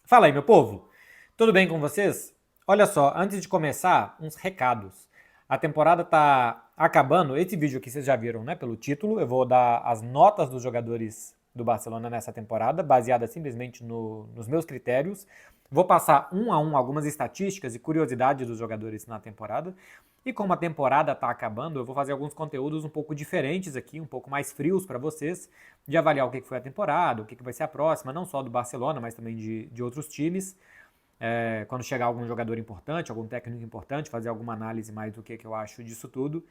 Fala aí, meu povo! Tudo bem com vocês? Olha só, antes de começar, uns recados. A temporada tá acabando. Esse vídeo aqui vocês já viram, né? Pelo título. Eu vou dar as notas dos jogadores do Barcelona nessa temporada, baseada simplesmente nos meus critérios. Vou passar um a um algumas estatísticas e curiosidades dos jogadores na temporada. E como a temporada está acabando, eu vou fazer alguns conteúdos um pouco diferentes aqui, um pouco mais frios para vocês, de avaliar o que foi a temporada, o que vai ser a próxima, não só do Barcelona, mas também de outros times. Quando chegar algum jogador importante, algum técnico importante, fazer alguma análise mais do que eu acho disso tudo.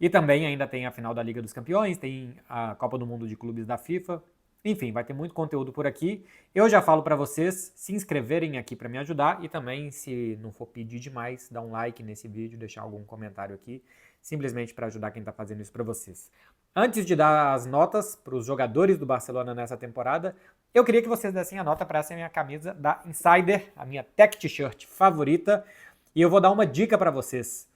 E também ainda tem a final da Liga dos Campeões, tem a Copa do Mundo de Clubes da FIFA. Enfim, vai ter muito conteúdo por aqui. Eu já falo para vocês se inscreverem aqui para me ajudar e também, se não for pedir demais, dar um like nesse vídeo, deixar algum comentário aqui, simplesmente para ajudar quem está fazendo isso para vocês. Antes de dar as notas para os jogadores do Barcelona nessa temporada, eu queria que vocês dessem a nota para essa minha camisa da Insider, a minha tech t-shirt favorita. E eu vou dar uma dica para vocês.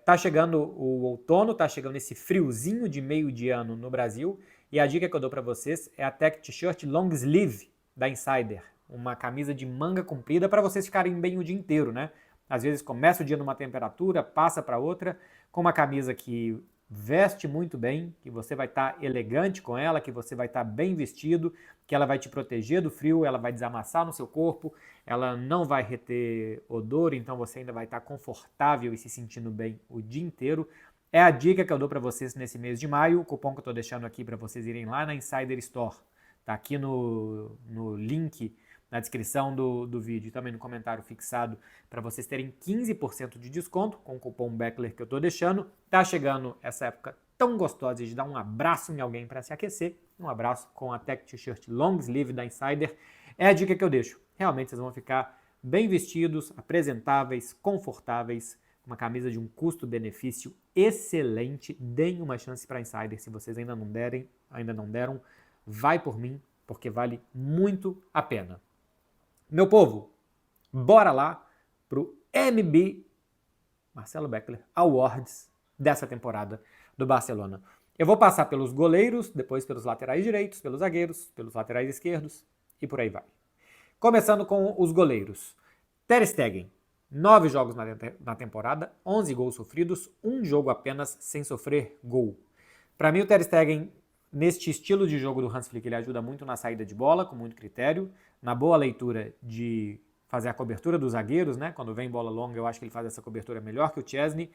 Tá chegando o outono, tá chegando esse friozinho de meio de ano no Brasil. E a dica que eu dou para vocês é a tech t-shirt long sleeve da Insider. Uma camisa de manga comprida para vocês ficarem bem o dia inteiro, né? Às vezes começa o dia numa temperatura, passa para outra, com uma camisa que veste muito bem, que você vai estar elegante com ela, que você vai estar bem vestido, que ela vai te proteger do frio, ela vai desamassar no seu corpo, ela não vai reter odor, então você ainda vai estar confortável e se sentindo bem o dia inteiro. É a dica que eu dou para vocês nesse mês de maio, o cupom que eu estou deixando aqui para vocês irem lá na Insider Store. Tá aqui no link na descrição do vídeo e também no comentário fixado para vocês terem 15% de desconto com o cupom BECKLER que eu estou deixando. Tá chegando essa época tão gostosa de dar um abraço em alguém para se aquecer. Um abraço com a Tech T-shirt Long Sleeve da Insider. É a dica que eu deixo. Realmente vocês vão ficar bem vestidos, apresentáveis, confortáveis, uma camisa de um custo-benefício excelente. Deem uma chance para a Insider se vocês ainda não deram. Vai por mim, porque vale muito a pena. Meu povo, bora lá pro MB Marcelo Beckler Awards dessa temporada do Barcelona. Eu vou passar pelos goleiros, depois pelos laterais direitos, pelos zagueiros, pelos laterais esquerdos e por aí vai. Começando com os goleiros. Ter Stegen, 9 jogos na temporada, 11 gols sofridos, um jogo apenas sem sofrer gol. Para mim, o Ter Stegen, neste estilo de jogo do Hans Flick, ele ajuda muito na saída de bola, com muito critério, na boa leitura de fazer a cobertura dos zagueiros, né? Quando vem bola longa, eu acho que ele faz essa cobertura melhor que o Chesney,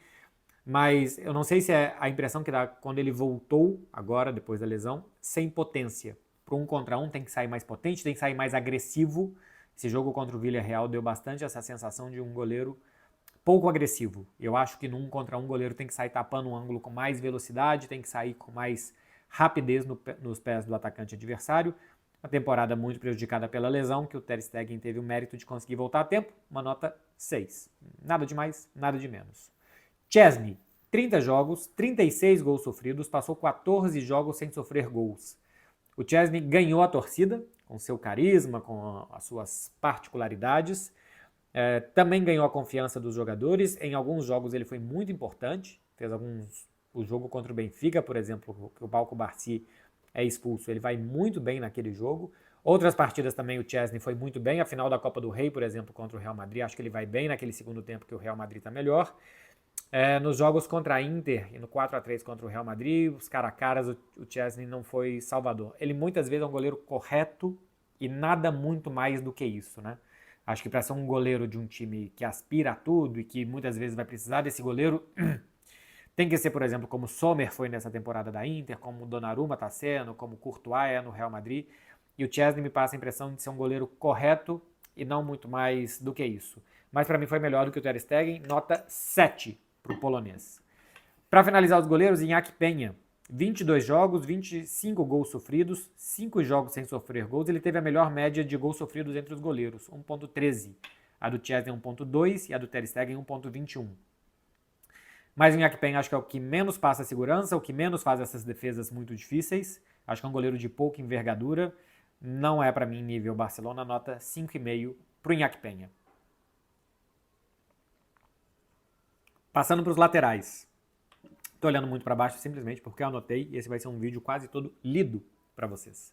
mas eu não sei se é a impressão que dá quando ele voltou agora, depois da lesão, sem potência. Para um contra um tem que sair mais potente, tem que sair mais agressivo. Esse jogo contra o Villarreal deu bastante essa sensação de um goleiro pouco agressivo. Eu acho que num contra um, goleiro tem que sair tapando um ângulo com mais velocidade, tem que sair com mais rapidez nos pés do atacante adversário. Uma temporada muito prejudicada pela lesão, que o Ter Stegen teve o mérito de conseguir voltar a tempo, uma nota 6. Nada de mais, nada de menos. Chesney, 30 jogos, 36 gols sofridos, passou 14 jogos sem sofrer gols. O Chesney ganhou a torcida, com seu carisma, com as suas particularidades. Também ganhou a confiança dos jogadores. Em alguns jogos ele foi muito importante. Fez alguns. O jogo contra o Benfica, por exemplo, que o Balco Barsi é expulso, ele vai muito bem naquele jogo. Outras partidas também o Chesney foi muito bem. A final da Copa do Rei, por exemplo, contra o Real Madrid, acho que ele vai bem naquele segundo tempo que o Real Madrid está melhor. Nos jogos contra a Inter e no 4-3 contra o Real Madrid, os cara a caras, o Chesney não foi salvador. Ele muitas vezes é um goleiro correto e nada muito mais do que isso, né? Acho que para ser um goleiro de um time que aspira a tudo e que muitas vezes vai precisar desse goleiro, tem que ser, por exemplo, como Sommer foi nessa temporada da Inter, como Donnarumma está sendo, como Courtois é no Real Madrid. E o Chesney me passa a impressão de ser um goleiro correto e não muito mais do que isso. Mas para mim foi melhor do que o Ter Stegen, nota 7 para o polonês. Para finalizar os goleiros, Iñaki Peña, 22 jogos, 25 gols sofridos, 5 jogos sem sofrer gols. Ele teve a melhor média de gols sofridos entre os goleiros, 1.13. A do Chesney 1.2 e a do Ter Stegen 1.21. Mas o Iñaki Peña acho que é o que menos passa segurança, o que menos faz essas defesas muito difíceis. Acho que é um goleiro de pouca envergadura. Não é para mim nível Barcelona, nota 5,5 para o Iñaki Peña. Passando para os laterais. Estou olhando muito para baixo simplesmente porque eu anotei e esse vai ser um vídeo quase todo lido para vocês.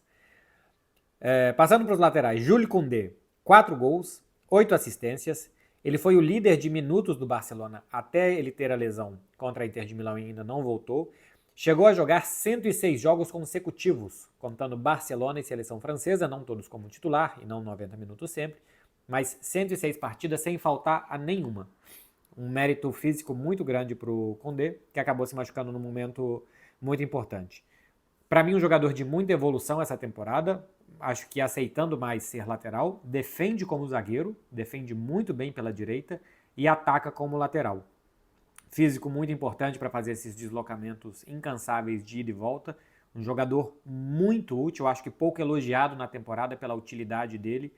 Passando para os laterais, Jules Koundé, 4 gols, 8 assistências. Ele foi o líder de minutos do Barcelona até ele ter a lesão contra a Inter de Milão e ainda não voltou. Chegou a jogar 106 jogos consecutivos, contando Barcelona e seleção francesa, não todos como titular e não 90 minutos sempre, mas 106 partidas sem faltar a nenhuma. Um mérito físico muito grande para o Koundé, que acabou se machucando num momento muito importante. Para mim, um jogador de muita evolução essa temporada, acho que aceitando mais ser lateral, defende como zagueiro, defende muito bem pela direita e ataca como lateral. Físico muito importante para fazer esses deslocamentos incansáveis de ida e volta. Um jogador muito útil, acho que pouco elogiado na temporada pela utilidade dele.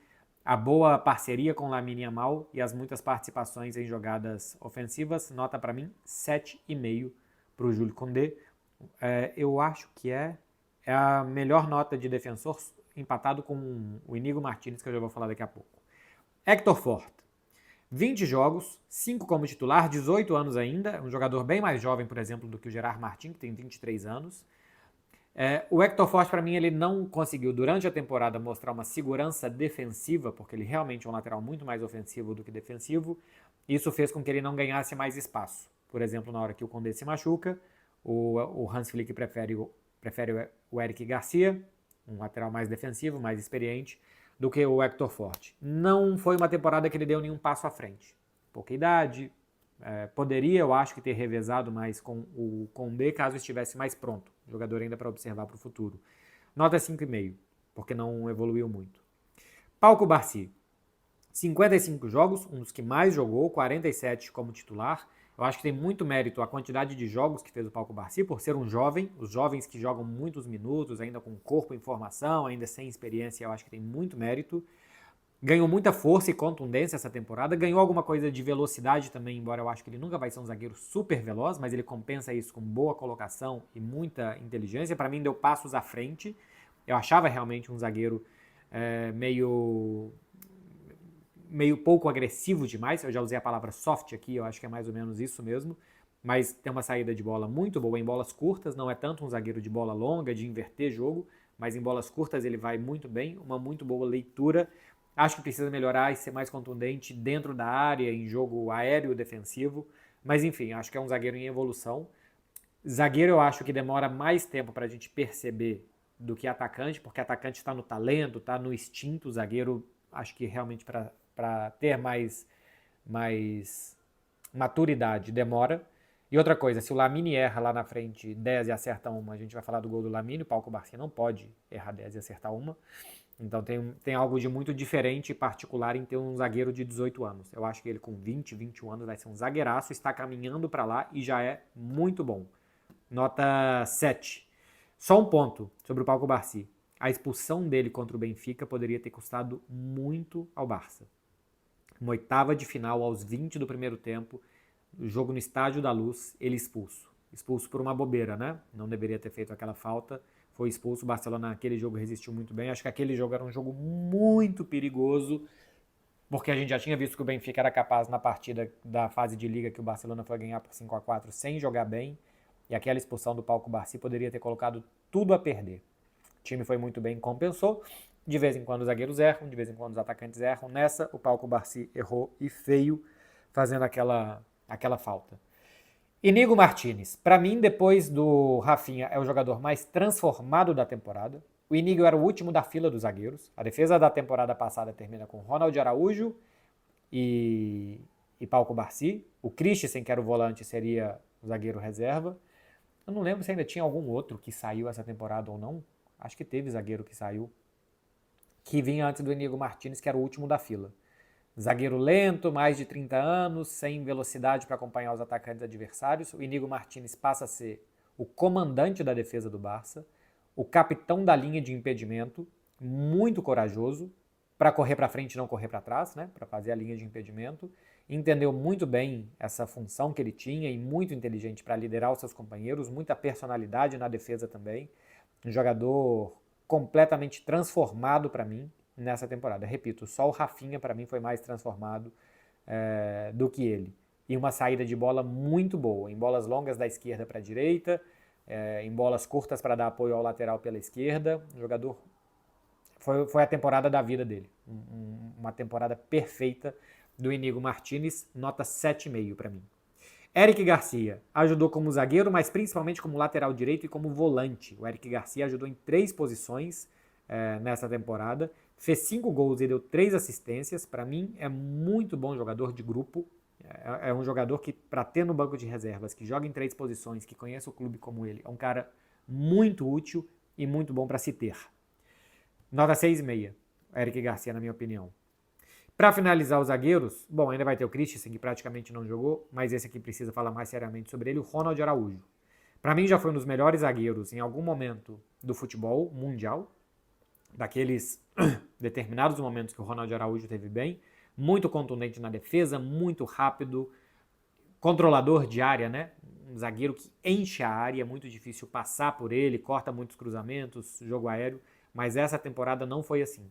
A boa parceria com Lamine Yamal e as muitas participações em jogadas ofensivas. Nota para mim 7,5 para o Jules Koundé. Eu acho que é a melhor nota de defensor, empatado com o Iñigo Martínez, que eu já vou falar daqui a pouco. Héctor Ford, 20 jogos, 5 como titular, 18 anos ainda, um jogador bem mais jovem, por exemplo, do que o Gerard Martin, que tem 23 anos. O Héctor Ford, para mim, ele não conseguiu, durante a temporada, mostrar uma segurança defensiva, porque ele realmente é um lateral muito mais ofensivo do que defensivo. Isso fez com que ele não ganhasse mais espaço. Por exemplo, na hora que o Koundé se machuca, o Hans Flick prefere o Eric Garcia, um lateral mais defensivo, mais experiente, do que o Héctor Ford. Não foi uma temporada que ele deu nenhum passo à frente. Pouca idade, poderia, eu acho, que ter revezado mais com o Koundé caso estivesse mais pronto. Jogador ainda para observar para o futuro. Nota 5,5, porque não evoluiu muito. Pau Cubarsí, 55 jogos, um dos que mais jogou, 47 como titular. Eu acho que tem muito mérito a quantidade de jogos que fez o Pau Cubarsí por ser um jovem. Os jovens que jogam muitos minutos, ainda com corpo em formação, ainda sem experiência, eu acho que tem muito mérito. Ganhou muita força e contundência essa temporada, ganhou alguma coisa de velocidade também, embora eu acho que ele nunca vai ser um zagueiro super veloz, mas ele compensa isso com boa colocação e muita inteligência. Para mim deu passos à frente. Eu achava realmente um zagueiro meio pouco agressivo demais. Eu já usei a palavra soft aqui, eu acho que é mais ou menos isso mesmo. Mas tem uma saída de bola muito boa em bolas curtas, não é tanto um zagueiro de bola longa, de inverter jogo, mas em bolas curtas ele vai muito bem, uma muito boa leitura. Acho que precisa melhorar e ser mais contundente dentro da área, em jogo aéreo defensivo. Mas enfim, acho que é um zagueiro em evolução. Zagueiro eu acho que demora mais tempo para a gente perceber do que atacante, porque atacante está no talento, está no instinto. Zagueiro, acho que realmente para ter mais maturidade demora. E outra coisa, se o Lamine erra lá na frente 10 e acerta uma, a gente vai falar do gol do Lamine, o Pau Cubarsí não pode errar 10 e acertar uma. Então tem algo de muito diferente e particular em ter um zagueiro de 18 anos. Eu acho que ele com 20, 21 anos vai ser um zagueiraço, está caminhando para lá e já é muito bom. Nota 7. Só um ponto sobre o Pau Cubarsí. A expulsão dele contra o Benfica poderia ter custado muito ao Barça. Uma oitava de final aos 20 do primeiro tempo, o jogo no Estádio da Luz, ele expulso. Expulso por uma bobeira, né? Não deveria ter feito aquela falta. Foi expulso, o Barcelona naquele jogo resistiu muito bem. Acho que aquele jogo era um jogo muito perigoso, porque a gente já tinha visto que o Benfica era capaz na partida da fase de liga que o Barcelona foi ganhar por 5-4 sem jogar bem, e aquela expulsão do Pau Cubarsí poderia ter colocado tudo a perder. O time foi muito bem, compensou. De vez em quando os zagueiros erram, de vez em quando os atacantes erram. Nessa, o Pau Cubarsí errou e feio, fazendo aquela falta. Iñigo Martínez, para mim, depois do Rafinha, é o jogador mais transformado da temporada. O Iñigo era o último da fila dos zagueiros. A defesa da temporada passada termina com Ronald Araújo e Pau Cubarsí. O Christensen, que era o volante, seria o zagueiro reserva. Eu não lembro se ainda tinha algum outro que saiu essa temporada ou não. Acho que teve zagueiro que saiu, que vinha antes do Iñigo Martínez, que era o último da fila. Zagueiro lento, mais de 30 anos, sem velocidade para acompanhar os atacantes adversários. O Iñigo Martínez passa a ser o comandante da defesa do Barça, o capitão da linha de impedimento, muito corajoso, para correr para frente e não correr para trás, né? Para fazer a linha de impedimento. Entendeu muito bem essa função que ele tinha e muito inteligente para liderar os seus companheiros, muita personalidade na defesa também. Um jogador completamente transformado para mim nessa temporada. Repito, só o Rafinha para mim foi mais transformado do que ele. E uma saída de bola muito boa, em bolas longas da esquerda para a direita, em bolas curtas para dar apoio ao lateral pela esquerda. Um jogador Foi a temporada da vida dele. Uma temporada perfeita do Inigo Martínez, nota 7,5 para mim. Eric Garcia ajudou como zagueiro, mas principalmente como lateral direito e como volante. O Eric Garcia ajudou em 3 posições nessa temporada, fez 5 gols e deu 3 assistências. Para mim, é muito bom jogador de grupo. É um jogador que, para ter no banco de reservas, que joga em 3 posições, que conhece o clube como ele, é um cara muito útil e muito bom para se ter. Nota 6,5, Eric Garcia, na minha opinião. Para finalizar os zagueiros, bom, ainda vai ter o Christensen, que praticamente não jogou, mas esse aqui precisa falar mais seriamente sobre ele, o Ronald Araújo. Para mim já foi um dos melhores zagueiros em algum momento do futebol mundial, daqueles determinados momentos que o Ronald Araújo teve bem, muito contundente na defesa, muito rápido, controlador de área, né? Um zagueiro que enche a área, é muito difícil passar por ele, corta muitos cruzamentos, jogo aéreo, mas essa temporada não foi assim.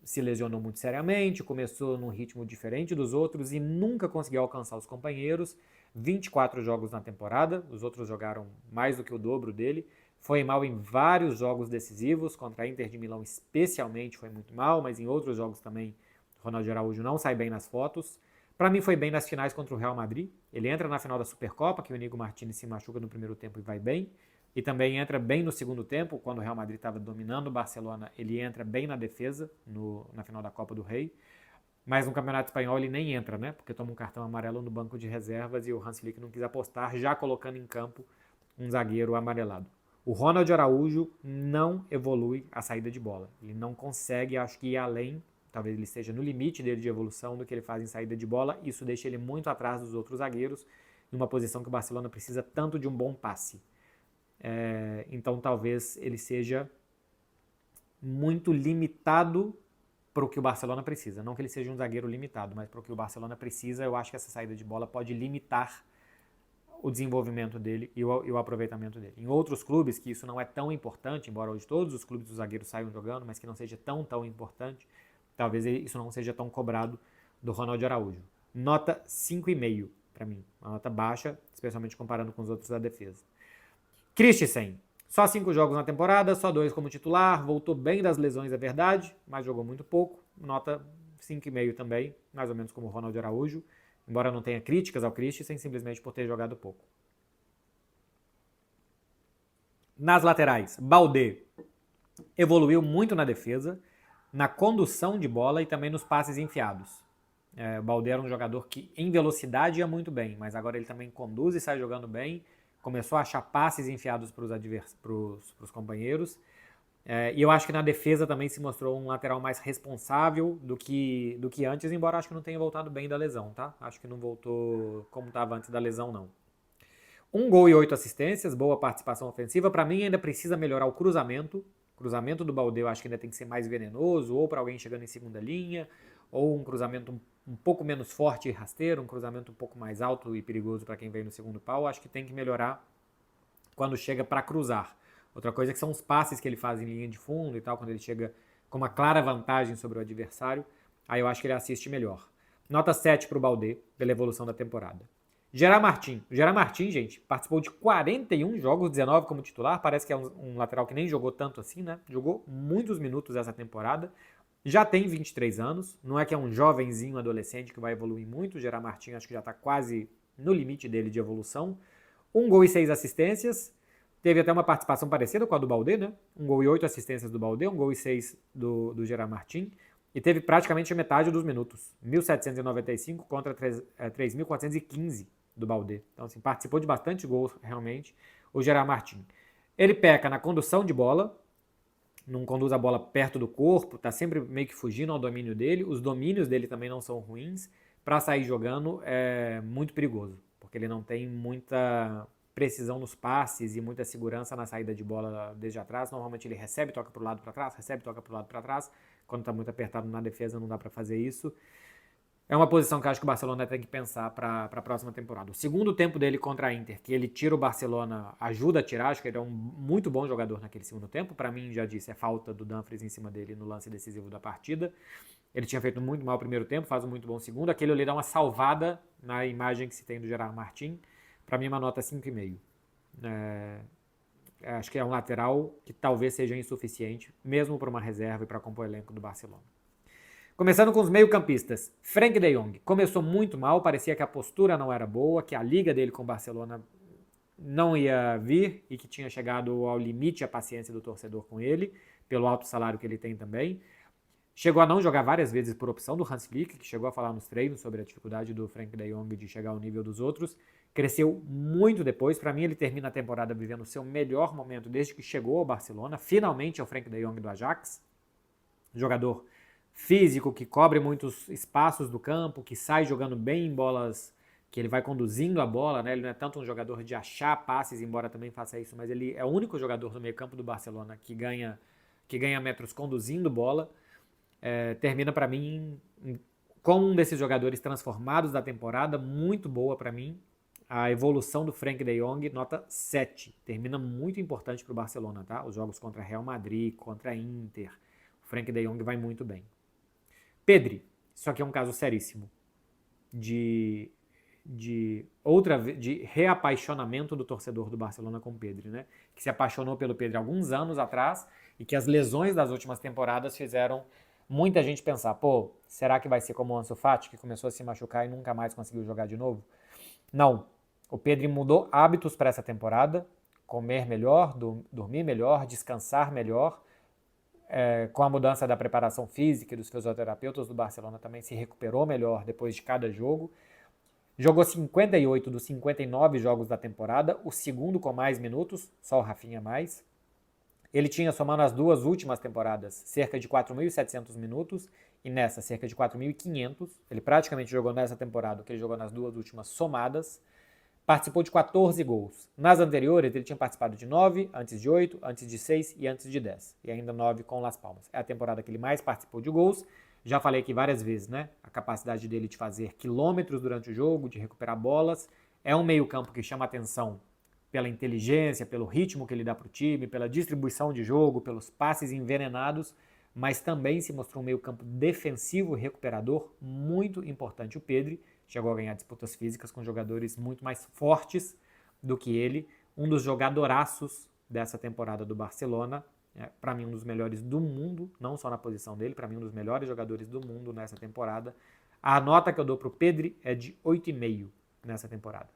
Se lesionou muito seriamente, começou num ritmo diferente dos outros e nunca conseguiu alcançar os companheiros. 24 jogos na temporada, os outros jogaram mais do que o dobro dele. Foi mal em vários jogos decisivos, contra a Inter de Milão especialmente foi muito mal, mas em outros jogos também Ronaldo Araújo não sai bem nas fotos. Para mim foi bem nas finais contra o Real Madrid. Ele entra na final da Supercopa, que o Inigo Martínez se machuca no primeiro tempo e vai bem. E também entra bem no segundo tempo, quando o Real Madrid estava dominando o Barcelona, ele entra bem na defesa, na final da Copa do Rei. Mas no Campeonato Espanhol ele nem entra, né? Porque toma um cartão amarelo no banco de reservas e o Hans Flick não quis apostar, já colocando em campo um zagueiro amarelado. O Ronald Araújo não evolui a saída de bola. Ele não consegue, acho que ir além, talvez ele esteja no limite dele de evolução do que ele faz em saída de bola. Isso deixa ele muito atrás dos outros zagueiros, em uma posição que o Barcelona precisa tanto de um bom passe. Então talvez ele seja muito limitado para o que o Barcelona precisa. Não que ele seja um zagueiro limitado, mas para o que o Barcelona precisa, eu acho que essa saída de bola pode limitar o desenvolvimento dele e o aproveitamento dele. Em outros clubes, que isso não é tão importante, embora hoje todos os clubes dos zagueiros saiam jogando, mas que não seja tão importante, talvez isso não seja tão cobrado do Ronald Araújo. Nota 5,5 para mim. Uma nota baixa, especialmente comparando com os outros da defesa. Christensen, só 5 jogos na temporada, só 2 como titular, voltou bem das lesões, é verdade, mas jogou muito pouco, nota 5,5 também, mais ou menos como o Ronald Araújo, embora não tenha críticas ao Christensen, simplesmente por ter jogado pouco. Nas laterais, Baldé evoluiu muito na defesa, na condução de bola e também nos passes enfiados. O Baldé era um jogador que em velocidade ia muito bem, mas agora ele também conduz e sai jogando bem, começou a achar passes enfiados para os companheiros. E eu acho que na defesa também se mostrou um lateral mais responsável do que antes, embora acho que não tenha voltado bem da lesão, tá? Acho que não voltou como estava antes da lesão, não. 1 gol e 8 assistências, boa participação ofensiva. Para mim ainda precisa melhorar o cruzamento. O cruzamento do Baldé eu acho que ainda tem que ser mais venenoso, ou para alguém chegando em segunda linha, ou um cruzamento um pouco menos forte e rasteiro, um cruzamento um pouco mais alto e perigoso para quem vem no segundo pau. Acho que tem que melhorar quando chega para cruzar. Outra coisa que são os passes que ele faz em linha de fundo e tal, quando ele chega com uma clara vantagem sobre o adversário, aí eu acho que ele assiste melhor. Nota 7 para o Baldé, pela evolução da temporada. Gerard Martin, gente, participou de 41 jogos, 19 como titular, parece que é um lateral que nem jogou tanto assim, né? Jogou muitos minutos essa temporada, já tem 23 anos, não é que é um jovenzinho adolescente que vai evoluir muito, o Gerard Martin acho que já está quase no limite dele de evolução. 1 gol e 6 assistências, teve até uma participação parecida com a do Baldé, né? 1 gol e 8 assistências do Baldé, 1 gol e 6 do Gerard Martin, e teve praticamente a metade dos minutos, 1.795 contra 3.415 do Baldé. Então, assim, participou de bastante gols, realmente, o Gerard Martin. Ele peca na condução de bola, não conduz a bola perto do corpo, tá sempre meio que fugindo ao domínio dele, os domínios dele também não são ruins, para sair jogando é muito perigoso, porque ele não tem muita precisão nos passes e muita segurança na saída de bola desde atrás. Normalmente ele recebe, toca para o lado para trás, recebe, toca para o lado para trás. Quando está muito apertado na defesa não dá para fazer isso. É uma posição que acho que o Barcelona tem que pensar para a próxima temporada. O segundo tempo dele contra a Inter, que ele tira o Barcelona, ajuda a tirar, acho que ele é um muito bom jogador naquele segundo tempo. Para mim, já disse, é falta do Dumfries em cima dele no lance decisivo da partida. Ele tinha feito muito mal o primeiro tempo, faz um muito bom segundo. Aquele ali dá uma salvada na imagem que se tem do Gerard Martin. Para mim, uma nota 5,5. Acho que é um lateral que talvez seja insuficiente, mesmo para uma reserva e para compor o elenco do Barcelona. Começando com os meio-campistas. Frenkie de Jong começou muito mal, parecia que a postura não era boa, que a liga dele com o Barcelona não ia vir e que tinha chegado ao limite a paciência do torcedor com ele, pelo alto salário que ele tem também. Chegou a não jogar várias vezes por opção do Hans Flick, que chegou a falar nos treinos sobre a dificuldade do Frenkie de Jong de chegar ao nível dos outros. Cresceu muito depois. Para mim, ele termina a temporada vivendo o seu melhor momento desde que chegou ao Barcelona. Finalmente é o Frenkie de Jong do Ajax. Jogador físico, que cobre muitos espaços do campo, que sai jogando bem em bolas, que ele vai conduzindo a bola, né? Ele não é tanto um jogador de achar passes, embora também faça isso, mas ele é o único jogador do meio-campo do Barcelona que ganha metros conduzindo bola. Termina para mim com um desses jogadores transformados da temporada, muito boa para mim. A evolução do Frenkie de Jong, nota 7. Termina muito importante para o Barcelona, tá? Os jogos contra Real Madrid, contra Inter. O Frenkie de Jong vai muito bem. Pedri, isso aqui é um caso seríssimo de reapaixonamento do torcedor do Barcelona com o Pedri, né? Que se apaixonou pelo Pedri alguns anos atrás e que as lesões das últimas temporadas fizeram muita gente pensar, pô, será que vai ser como o Ansu Fati, que começou a se machucar e nunca mais conseguiu jogar de novo? Não. O Pedri mudou hábitos para essa temporada, comer melhor, dormir melhor, descansar melhor. Com a mudança da preparação física e dos fisioterapeutas do Barcelona também se recuperou melhor depois de cada jogo. Jogou 58 dos 59 jogos da temporada, o segundo com mais minutos, só o Rafinha mais. Ele tinha, somando as duas últimas temporadas, cerca de 4.700 minutos e nessa cerca de 4.500. Ele praticamente jogou nessa temporada o que ele jogou nas duas últimas somadas. Participou de 14 gols. Nas anteriores, ele tinha participado de 9, antes de 8, antes de 6 e antes de 10. E ainda 9 com Las Palmas. É a temporada que ele mais participou de gols. Já falei aqui várias vezes, né? A capacidade dele de fazer quilômetros durante o jogo, de recuperar bolas. É um meio-campo que chama atenção pela inteligência, pelo ritmo que ele dá para o time, pela distribuição de jogo, pelos passes envenenados, mas também se mostrou um meio-campo defensivo e recuperador muito importante. O Pedri chegou a ganhar disputas físicas com jogadores muito mais fortes do que ele. Um dos jogadoraços dessa temporada do Barcelona. Para mim, um dos melhores do mundo, não só na posição dele, para mim, um dos melhores jogadores do mundo nessa temporada. A nota que eu dou para o Pedri é de 8,5 nessa temporada.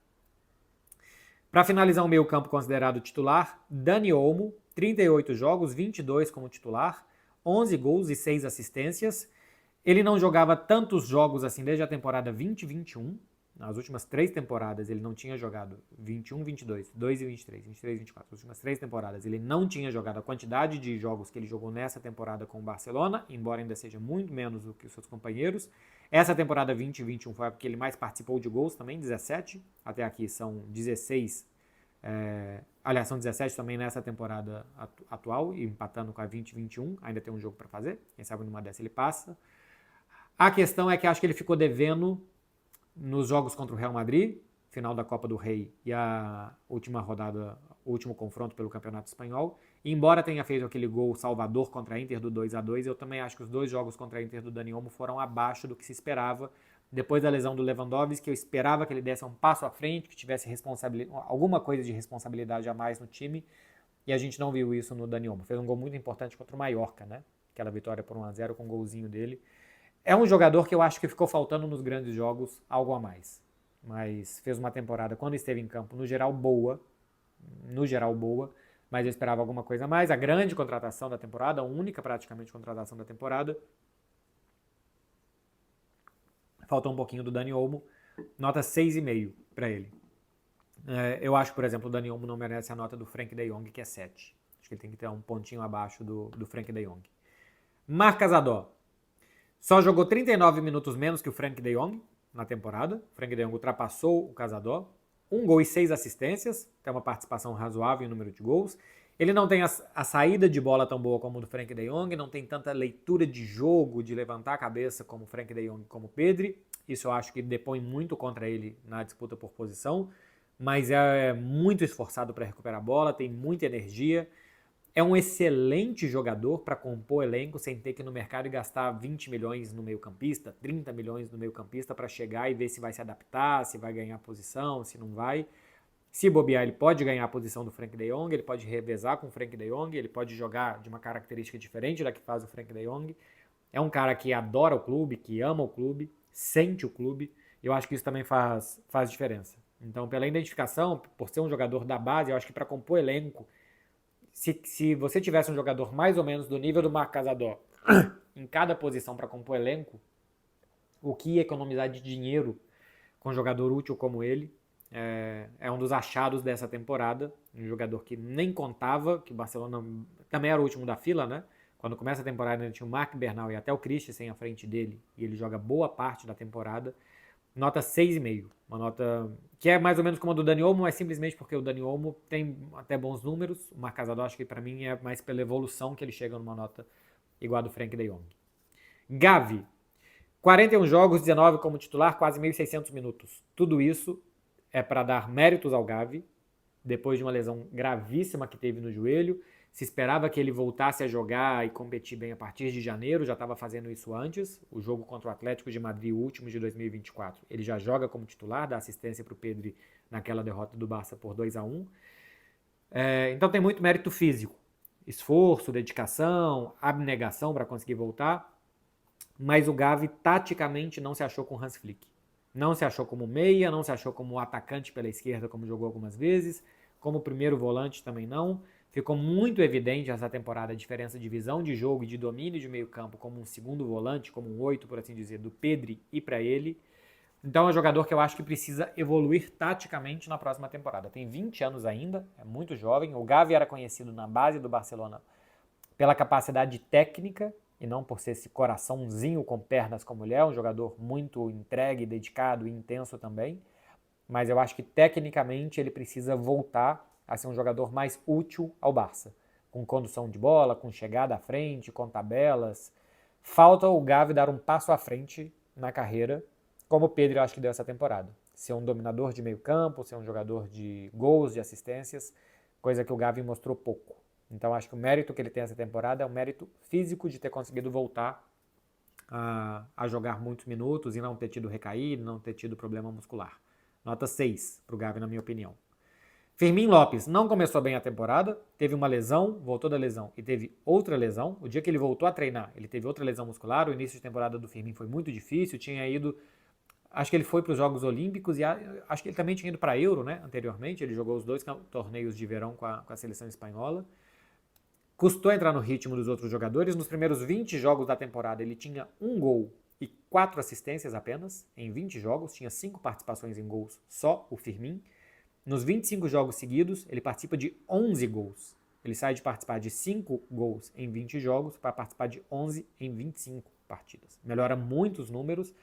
Para finalizar o meio campo considerado titular, Dani Olmo, 38 jogos, 22 como titular, 11 gols e 6 assistências. Ele não jogava tantos jogos assim desde a temporada 20-21. Nas últimas 3 temporadas ele não tinha jogado 21, 22, 2 e 23, 23 24. Nas últimas 3 temporadas ele não tinha jogado a quantidade de jogos que ele jogou nessa temporada com o Barcelona, embora ainda seja muito menos do que os seus companheiros. Essa temporada 20-21 foi a que ele mais participou de gols também, 17. Até aqui são 16. Aliás, são 17 também nessa temporada atual, e empatando com a 20-21. Ainda tem um jogo para fazer, quem sabe numa dessa ele passa. A questão é que acho que ele ficou devendo nos jogos contra o Real Madrid, final da Copa do Rei e a última rodada, o último confronto pelo Campeonato Espanhol. E embora tenha feito aquele gol salvador contra a Inter do 2-2, eu também acho que os 2 jogos contra a Inter do Dani Olmo foram abaixo do que se esperava. Depois da lesão do Lewandowski, eu esperava que ele desse um passo à frente, que tivesse alguma coisa de responsabilidade a mais no time, e a gente não viu isso no Dani Olmo. Fez um gol muito importante contra o Mallorca, né? Aquela vitória por 1-0 com um golzinho dele. É um jogador que eu acho que ficou faltando nos grandes jogos algo a mais. Mas fez uma temporada, quando esteve em campo, no geral boa, mas eu esperava alguma coisa a mais. A grande contratação da temporada, a única praticamente contratação da temporada. Faltou um pouquinho do Dani Olmo, nota 6,5 para ele. Eu acho que, por exemplo, o Dani Olmo não merece a nota do Frenkie de Jong, que é 7. Acho que ele tem que ter um pontinho abaixo do Frenkie de Jong. Marc Casadó. Só jogou 39 minutos menos que o Frenkie de Jong na temporada. O Frenkie de Jong ultrapassou o Casadó. 1 gol e 6 assistências, tem uma participação razoável em número de gols. Ele não tem a saída de bola tão boa como o do Frenkie de Jong, não tem tanta leitura de jogo, de levantar a cabeça como o Frenkie de Jong, como o Pedri. Isso eu acho que depõe muito contra ele na disputa por posição, mas é muito esforçado para recuperar a bola, tem muita energia. É um excelente jogador para compor elenco sem ter que ir no mercado e gastar 20 milhões no meio-campista, 30 milhões no meio-campista para chegar e ver se vai se adaptar, se vai ganhar posição, se não vai. Se bobear, ele pode ganhar a posição do Frenkie de Jong, ele pode revezar com o Frenkie de Jong, ele pode jogar de uma característica diferente da que faz o Frenkie de Jong. É um cara que adora o clube, que ama o clube, sente o clube. Eu acho que isso também faz diferença. Então, pela identificação, por ser um jogador da base, eu acho que para compor elenco, se você tivesse um jogador mais ou menos do nível do Marc Casador em cada posição para compor elenco, o que ia economizar de dinheiro com um jogador útil como ele é um dos achados dessa temporada. Um jogador que nem contava, que o Barcelona também era o último da fila, né? Quando começa a temporada ainda tinha o Marc Bernal e até o Christensen à frente dele, e ele joga boa parte da temporada. Nota 6,5, uma nota que é mais ou menos como a do Dani Olmo, mas simplesmente porque o Dani Olmo tem até bons números. O Marc Casador, acho que para mim é mais pela evolução que ele chega numa nota igual a do Frenkie de Jong. Gavi, 41 jogos, 19 como titular, quase 1.600 minutos. Tudo isso é para dar méritos ao Gavi, depois de uma lesão gravíssima que teve no joelho. Se esperava que ele voltasse a jogar e competir bem a partir de janeiro, já estava fazendo isso antes. O jogo contra o Atlético de Madrid, o último de 2024, ele já joga como titular, dá assistência para o Pedri naquela derrota do Barça por 2-1. Então tem muito mérito físico, esforço, dedicação, abnegação para conseguir voltar. Mas o Gavi taticamente não se achou com o Hans Flick. Não se achou como meia, não se achou como atacante pela esquerda, como jogou algumas vezes, como primeiro volante também não. Ficou muito evidente essa temporada a diferença de visão de jogo e de domínio de meio campo como um segundo volante, como um 8, por assim dizer, do Pedri e para ele. Então é um jogador que eu acho que precisa evoluir taticamente na próxima temporada. Tem 20 anos ainda, é muito jovem. O Gavi era conhecido na base do Barcelona pela capacidade técnica e não por ser esse coraçãozinho com pernas como ele é, um jogador muito entregue, dedicado e intenso também. Mas eu acho que tecnicamente ele precisa voltar a ser um jogador mais útil ao Barça, com condução de bola, com chegada à frente, com tabelas. Falta o Gavi dar um passo à frente na carreira, como o Pedro eu acho que deu essa temporada. Ser um dominador de meio campo, ser um jogador de gols, de assistências, coisa que o Gavi mostrou pouco. Então acho que o mérito que ele tem essa temporada é o mérito físico de ter conseguido voltar a jogar muitos minutos e não ter tido recaído, não ter tido problema muscular. Nota 6 para o Gavi, na minha opinião. Firmin Lopes não começou bem a temporada, teve uma lesão, voltou da lesão e teve outra lesão. O dia que ele voltou a treinar, ele teve outra lesão muscular. O início de temporada do Firmin foi muito difícil, tinha ido... Acho que ele foi para os Jogos Olímpicos e acho que ele também tinha ido para a Euro, né? Anteriormente, ele jogou os 2 torneios de verão com a seleção espanhola. Custou entrar no ritmo dos outros jogadores. Nos primeiros 20 jogos da temporada, ele tinha 1 gol e 4 assistências apenas. Em 20 jogos, tinha 5 participações em gols, só o Firmin. Nos 25 jogos seguidos, ele participa de 11 gols. Ele sai de participar de 5 gols em 20 jogos para participar de 11 em 25 partidas. Melhora muito os números.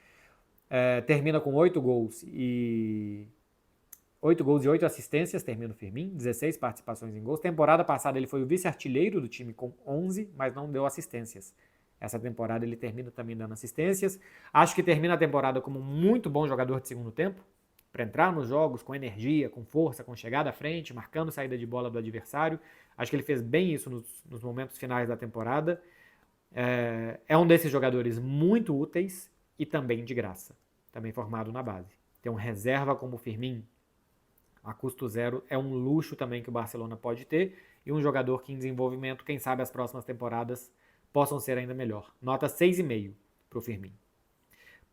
Termina com 8 gols e 8 assistências, termina o Firmin, 16 participações em gols. Temporada passada ele foi o vice-artilheiro do time com 11, mas não deu assistências. Essa temporada ele termina também dando assistências. Acho que termina a temporada como um muito bom jogador de segundo tempo, para entrar nos jogos com energia, com força, com chegada à frente, marcando saída de bola do adversário. Acho que ele fez bem isso nos momentos finais da temporada. É um desses jogadores muito úteis e também de graça, também formado na base. Ter um reserva como o Firmin a custo zero é um luxo também que o Barcelona pode ter, e um jogador que em desenvolvimento, quem sabe as próximas temporadas possam ser ainda melhor. Nota 6,5 para o Firmin.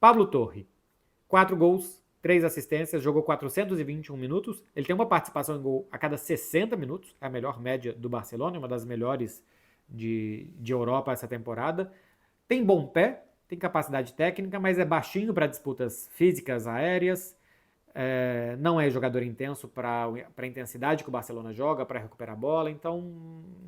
Pablo Torre, 4 gols, 3 assistências, jogou 421 minutos. Ele tem uma participação em gol a cada 60 minutos, é a melhor média do Barcelona, uma das melhores de Europa essa temporada. Tem bom pé, tem capacidade técnica, mas é baixinho para disputas físicas aéreas. Não é jogador intenso para a intensidade que o Barcelona joga, para recuperar a bola, então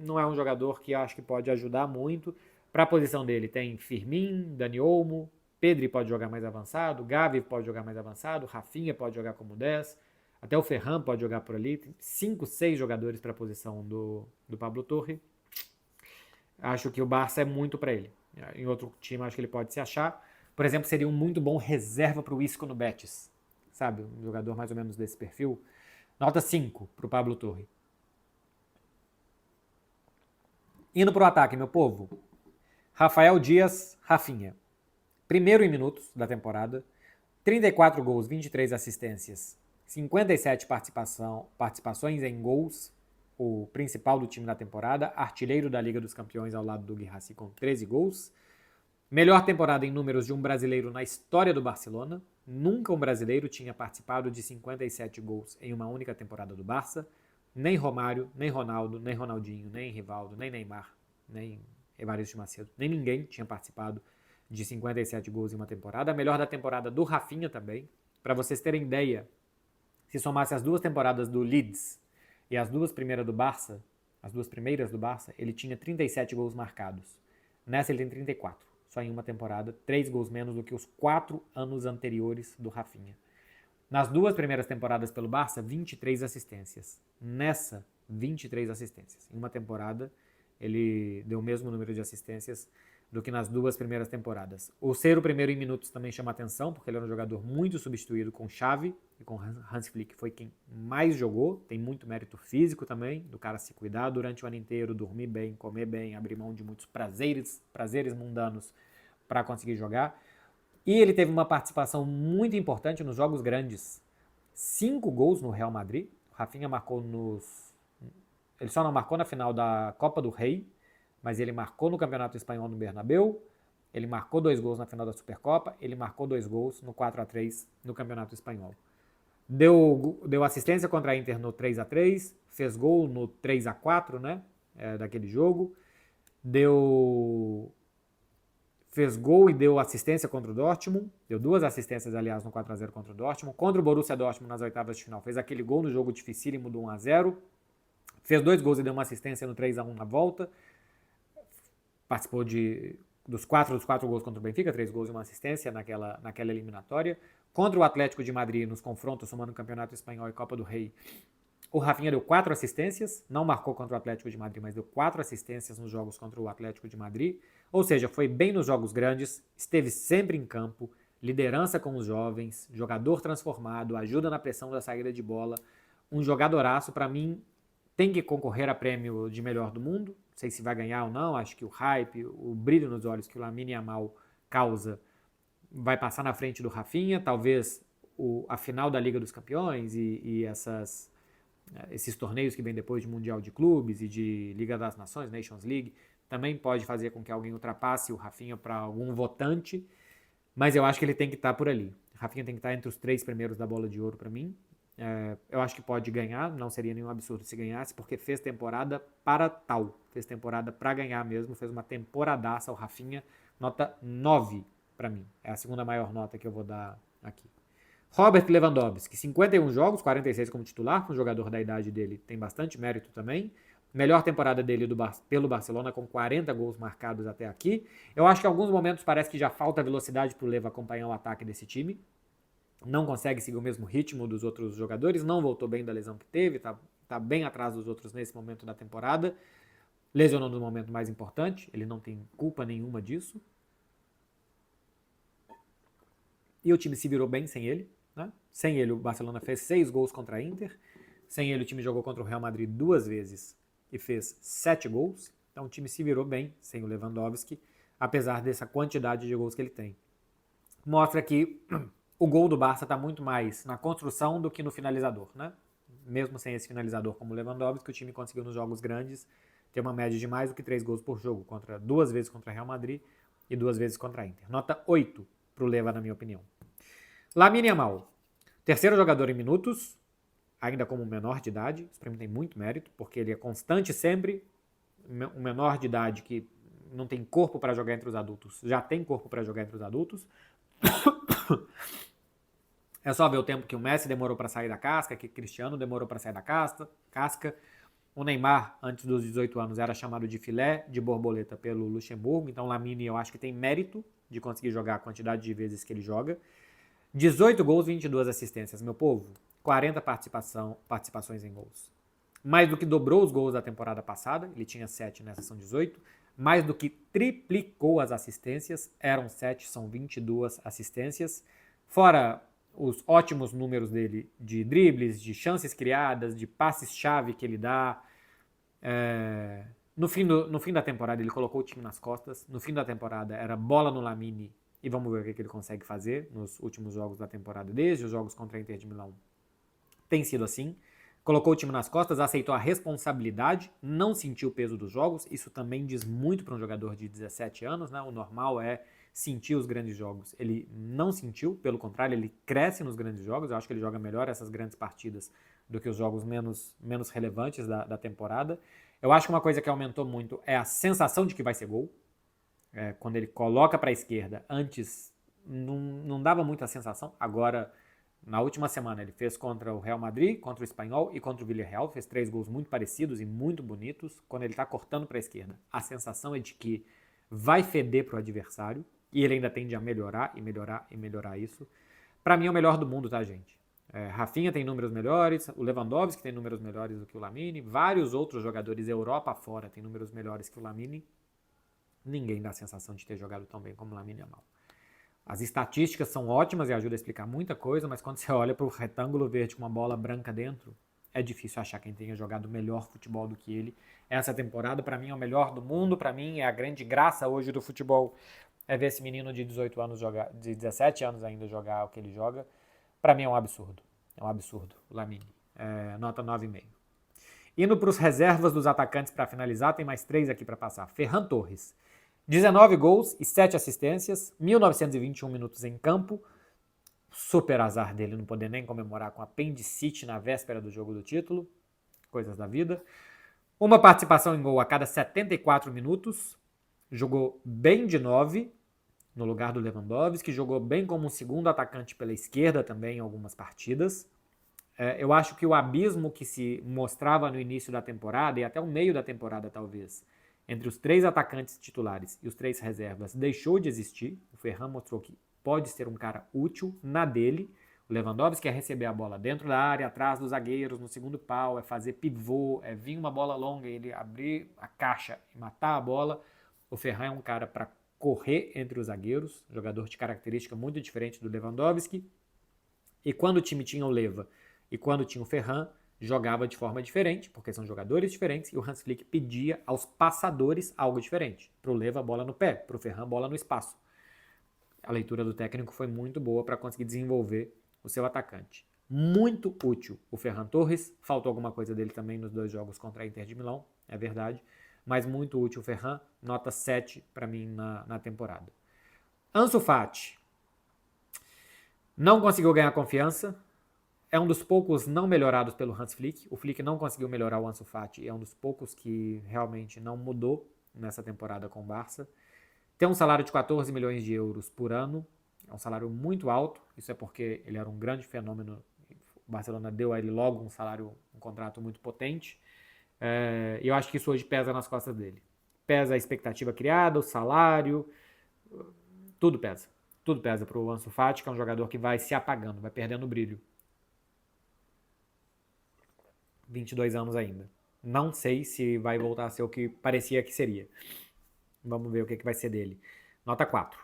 não é um jogador que eu acho que pode ajudar muito. Para a posição dele tem Firmin, Dani Olmo, Pedri pode jogar mais avançado, Gavi pode jogar mais avançado, Rafinha pode jogar como 10, até o Ferran pode jogar por ali. Tem 5, 6 jogadores para a posição do Pablo Torre. Acho que o Barça é muito para ele. Em outro time acho que ele pode se achar. Por exemplo, seria um muito bom reserva para o Isco no Betis. Sabe, um jogador mais ou menos desse perfil. Nota 5 para o Pablo Torre. Indo para o ataque, meu povo. Rafael Dias, Rafinha. Primeiro em minutos da temporada. 34 gols, 23 assistências. 57 participações em gols, o principal do time da temporada, artilheiro da Liga dos Campeões ao lado do Guirassy com 13 gols. Melhor temporada em números de um brasileiro na história do Barcelona. Nunca um brasileiro tinha participado de 57 gols em uma única temporada do Barça. Nem Romário, nem Ronaldo, nem Ronaldinho, nem Rivaldo, nem Neymar, nem Evaristo Macedo, nem ninguém tinha participado de 57 gols em uma temporada. A melhor da temporada do Rafinha também. Para vocês terem ideia, se somasse as duas temporadas do Leeds e as duas primeiras do Barça, ele tinha 37 gols marcados. Nessa ele tem 34. Só em uma temporada, 3 gols menos do que os 4 anos anteriores do Rafinha. Nas duas primeiras temporadas pelo Barça, 23 assistências. Nessa, 23 assistências. Em uma temporada, ele deu o mesmo número de assistências do que nas duas primeiras temporadas. O ser o primeiro em minutos também chama atenção, porque ele era um jogador muito substituído com Xavi e com Hans Flick, foi quem mais jogou. Tem muito mérito físico também, do cara se cuidar durante o ano inteiro, dormir bem, comer bem, abrir mão de muitos prazeres mundanos para conseguir jogar. E ele teve uma participação muito importante nos jogos grandes. 5 gols no Real Madrid. O Rafinha marcou ele só não marcou na final da Copa do Rei, mas ele marcou no Campeonato Espanhol no Bernabéu, ele marcou 2 gols na final da Supercopa, ele marcou 2 gols no 4-3 no Campeonato Espanhol. Deu assistência contra a Inter no 3-3, fez gol no 3-4, né, daquele jogo, fez gol e deu assistência contra o Dortmund, deu 2 assistências, aliás, no 4-0 contra o Dortmund, contra o Borussia Dortmund nas oitavas de final, fez aquele gol no jogo dificílimo do 1-0, fez 2 gols e deu uma assistência no 3-1 na volta, participou dos 4 gols contra o Benfica, 3 gols e uma assistência naquela eliminatória. Contra o Atlético de Madrid, nos confrontos, somando o Campeonato Espanhol e Copa do Rei, o Rafinha deu 4 assistências, não marcou contra o Atlético de Madrid, mas deu 4 assistências nos jogos contra o Atlético de Madrid. Ou seja, foi bem nos jogos grandes, esteve sempre em campo, liderança com os jovens, jogador transformado, ajuda na pressão da saída de bola, um jogadoraço. Para mim, tem que concorrer a prêmio de melhor do mundo. Não sei se vai ganhar ou não, acho que o hype, o brilho nos olhos que o Lamine Yamal causa vai passar na frente do Rafinha. Talvez a final da Liga dos Campeões e esses torneios que vêm depois de Mundial de Clubes e de Liga das Nações, Nations League, também pode fazer com que alguém ultrapasse o Rafinha para algum votante, mas eu acho que ele tem que estar por ali. O Rafinha tem que estar entre os 3 primeiros da Bola de Ouro para mim. Eu acho que pode ganhar, não seria nenhum absurdo se ganhasse, porque fez temporada para tal, fez temporada para ganhar mesmo, fez uma temporadaça. O Rafinha, nota 9 para mim, é a segunda maior nota que eu vou dar aqui. Robert Lewandowski, 51 jogos, 46 como titular, um jogador da idade dele tem bastante mérito também. Melhor temporada dele pelo Barcelona, com 40 gols marcados até aqui. Eu acho que em alguns momentos parece que já falta velocidade para o Lewa acompanhar o ataque desse time. Não consegue seguir o mesmo ritmo dos outros jogadores, não voltou bem da lesão que teve, tá bem atrás dos outros nesse momento da temporada. Lesionou no momento mais importante, ele não tem culpa nenhuma disso. E o time se virou bem sem ele, né? Sem ele o Barcelona fez 6 gols contra a Inter, sem ele o time jogou contra o Real Madrid 2 vezes e fez 7 gols. Então o time se virou bem sem o Lewandowski, apesar dessa quantidade de gols que ele tem. Mostra que o gol do Barça está muito mais na construção do que no finalizador, né? Mesmo sem esse finalizador como o Lewandowski, o time conseguiu nos jogos grandes ter uma média de mais do que 3 gols por jogo, 2 vezes contra o Real Madrid e 2 vezes contra a Inter. Nota 8 para o Lewa, na minha opinião. Lamine Yamal, terceiro jogador em minutos, ainda como menor de idade. Isso para mim tem muito mérito, porque ele é constante sempre. Um menor de idade que não tem corpo para jogar entre os adultos, já tem corpo para jogar entre os adultos. É só ver o tempo que o Messi demorou para sair da casca, que o Cristiano demorou para sair da casca. O Neymar, antes dos 18 anos, era chamado de filé de borboleta pelo Luxemburgo. Então, Lamine, eu acho que tem mérito de conseguir jogar a quantidade de vezes que ele joga. 18 gols, 22 assistências, meu povo. 40 participações em gols. Mais do que dobrou os gols da temporada passada. Ele tinha 7, nessa são 18. Mais do que triplicou as assistências. Eram 7, são 22 assistências. Fora os ótimos números dele de dribles, de chances criadas, de passes-chave que ele dá. No fim da temporada ele colocou o time nas costas. No fim da temporada era bola no Lamine e vamos ver o que ele consegue fazer nos últimos jogos da temporada, desde os jogos contra a Inter de Milão tem sido assim. Colocou o time nas costas, aceitou a responsabilidade, não sentiu o peso dos jogos. Isso também diz muito para um jogador de 17 anos, né? O normal é sentir os grandes jogos. Ele não sentiu, pelo contrário, ele cresce nos grandes jogos. Eu acho que ele joga melhor essas grandes partidas do que os jogos menos relevantes da temporada. Eu acho que uma coisa que aumentou muito é a sensação de que vai ser gol. Quando ele coloca para a esquerda, antes não dava muita sensação. Agora, na última semana, ele fez contra o Real Madrid, contra o Espanhol e contra o Villarreal. Fez 3 gols muito parecidos e muito bonitos. Quando ele está cortando para a esquerda, a sensação é de que vai feder para o adversário. E ele ainda tende a melhorar e melhorar e melhorar isso. Para mim é o melhor do mundo, tá, gente? Rafinha tem números melhores, o Lewandowski tem números melhores do que o Lamine, vários outros jogadores Europa fora têm números melhores que o Lamine. Ninguém dá a sensação de ter jogado tão bem como o Lamine Yamal. As estatísticas são ótimas e ajudam a explicar muita coisa, mas quando você olha para o retângulo verde com uma bola branca dentro, é difícil achar quem tenha jogado melhor futebol do que ele. Essa temporada, para mim, é o melhor do mundo, para mim, é a grande graça hoje do futebol. É ver esse menino de 18 anos jogar, de 17 anos ainda jogar o que ele joga. Para mim é um absurdo. É um absurdo, o Lamine. Nota 9,5. Indo para os reservas dos atacantes para finalizar, tem mais 3 aqui para passar. Ferran Torres, 19 gols e 7 assistências, 1.921 minutos em campo. Super azar dele não poder nem comemorar com apendicite na véspera do jogo do título. Coisas da vida. Uma participação em gol a cada 74 minutos. Jogou bem de 9, no lugar do Lewandowski, jogou bem como um segundo atacante pela esquerda também em algumas partidas. Eu acho que o abismo que se mostrava no início da temporada, e até o meio da temporada talvez, entre os 3 atacantes titulares e os 3 reservas, deixou de existir. O Ferran mostrou que pode ser um cara útil na dele. O Lewandowski quer receber a bola dentro da área, atrás dos zagueiros, no segundo pau, é fazer pivô, é vir uma bola longa e ele abrir a caixa e matar a bola. O Ferran é um cara para correr entre os zagueiros, jogador de característica muito diferente do Lewandowski. E quando o time tinha o Leva e quando tinha o Ferran, jogava de forma diferente, porque são jogadores diferentes, e o Hans Flick pedia aos passadores algo diferente. Para o Leva, bola no pé, para o Ferran, bola no espaço. A leitura do técnico foi muito boa para conseguir desenvolver o seu atacante. Muito útil o Ferran Torres, faltou alguma coisa dele também nos 2 jogos contra a Inter de Milão, é verdade, mas muito útil o Ferran, nota 7 para mim na temporada. Ansu Fati não conseguiu ganhar confiança, é um dos poucos não melhorados pelo Hans Flick. O Flick não conseguiu melhorar o Ansu Fati, é um dos poucos que realmente não mudou nessa temporada com o Barça. Tem um salário de 14 milhões de euros por ano, é um salário muito alto, isso é porque ele era um grande fenômeno, o Barcelona deu a ele logo um contrato muito potente, e eu acho que isso hoje pesa nas costas dele. Pesa a expectativa criada, o salário, tudo pesa. Tudo pesa para o Ansu Fati, que é um jogador que vai se apagando, vai perdendo o brilho. 22 anos ainda. Não sei se vai voltar a ser o que parecia que seria. Vamos ver o que vai ser dele. Nota 4.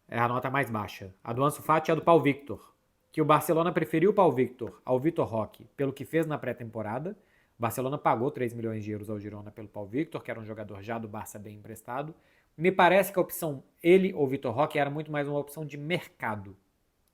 É a nota mais baixa. A do Ansu Fati é a do Pau Victor, que o Barcelona preferiu o Pau Victor ao Vitor Roque pelo que fez na pré-temporada. O Barcelona pagou 3 milhões de euros ao Girona pelo Pau Victor, que era um jogador já do Barça bem emprestado. Me parece que a opção ele ou Vitor Roque era muito mais uma opção de mercado.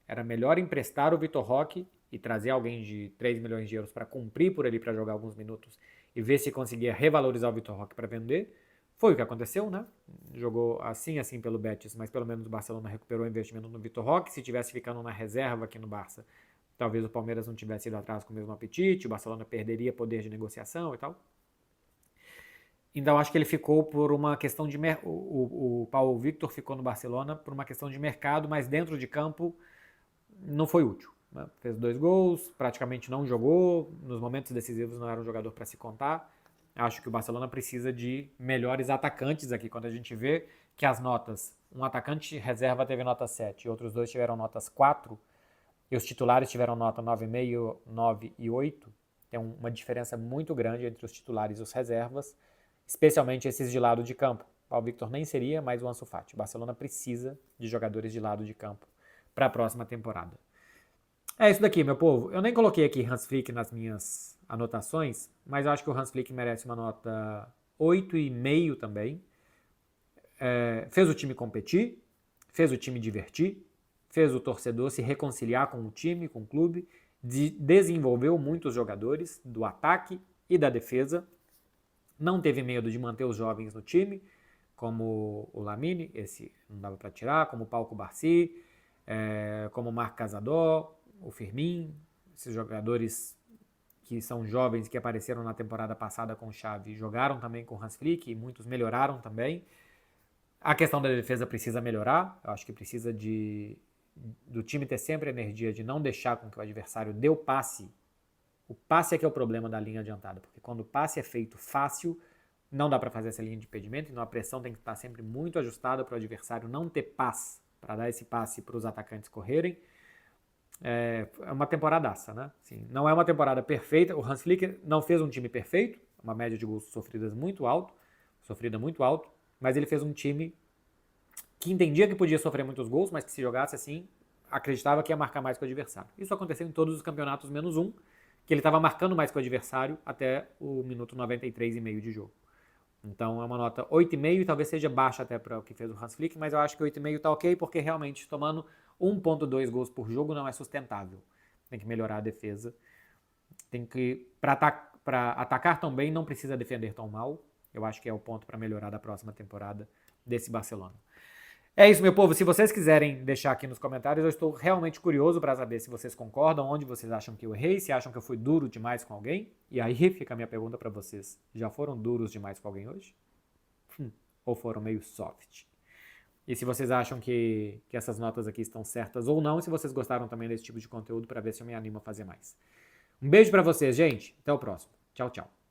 Era melhor emprestar o Vitor Roque e trazer alguém de 3 milhões de euros para cumprir por ali, para jogar alguns minutos e ver se conseguia revalorizar o Vitor Roque para vender. Foi o que aconteceu, né? Jogou assim pelo Betis, mas pelo menos o Barcelona recuperou o investimento no Vitor Roque. Se tivesse ficando na reserva aqui no Barça, talvez o Palmeiras não tivesse ido atrás com o mesmo apetite, o Barcelona perderia poder de negociação e tal. Então acho que ele ficou por uma questão de... O Pau Victor ficou no Barcelona por uma questão de mercado, mas dentro de campo não foi útil. Né? Fez 2 gols, praticamente não jogou, nos momentos decisivos não era um jogador para se contar. Acho que o Barcelona precisa de melhores atacantes aqui, quando a gente vê que as notas, um atacante reserva teve nota 7 e outros 2 tiveram notas 4, e os titulares tiveram nota 9,5, 9 e 8, tem uma diferença muito grande entre os titulares e os reservas, especialmente esses de lado de campo. O Pau Victor nem seria, mas o Ansu Fati. O Barcelona precisa de jogadores de lado de campo para a próxima temporada. É isso daqui, meu povo. Eu nem coloquei aqui Hans Flick nas minhas anotações, mas eu acho que o Hans Flick merece uma nota 8,5 também. Fez o time competir, fez o time divertir, fez o torcedor se reconciliar com o time, com o clube, desenvolveu muitos jogadores do ataque e da defesa, não teve medo de manter os jovens no time, como o Lamine, esse não dava para tirar, como o Pau Cubarsí, como o Marc Casador, o Firmin, esses jogadores que são jovens que apareceram na temporada passada com o Xavi, jogaram também com o Hans Flick e muitos melhoraram também. A questão da defesa precisa melhorar, eu acho que precisa do time ter sempre a energia de não deixar com que o adversário dê o passe. O passe é que é o problema da linha adiantada, porque quando o passe é feito fácil, não dá para fazer essa linha de impedimento, então a pressão tem que estar sempre muito ajustada para o adversário não ter paz, para dar esse passe para os atacantes correrem. É uma temporadaça, né? Assim, não é uma temporada perfeita, o Hans Flick não fez um time perfeito, uma média de gols sofrida muito alto, mas ele fez um time que entendia que podia sofrer muitos gols, mas que se jogasse assim, acreditava que ia marcar mais que o adversário. Isso aconteceu em todos os campeonatos, menos um, que ele estava marcando mais que o adversário até o minuto 93,5 de jogo. Então é uma nota 8,5 e talvez seja baixa até para o que fez o Hans Flick, mas eu acho que 8,5 tá ok, porque realmente tomando 1,2 gols por jogo não é sustentável. Tem que melhorar a defesa. Tem que, para atacar tão bem, não precisa defender tão mal. Eu acho que é o ponto para melhorar da próxima temporada desse Barcelona. É isso, meu povo. Se vocês quiserem deixar aqui nos comentários, eu estou realmente curioso para saber se vocês concordam, onde vocês acham que eu errei, se acham que eu fui duro demais com alguém. E aí fica a minha pergunta para vocês. Já foram duros demais com alguém hoje? Ou foram meio soft? E se vocês acham que essas notas aqui estão certas ou não, e se vocês gostaram também desse tipo de conteúdo, para ver se eu me animo a fazer mais. Um beijo para vocês, gente. Até o próximo. Tchau, tchau.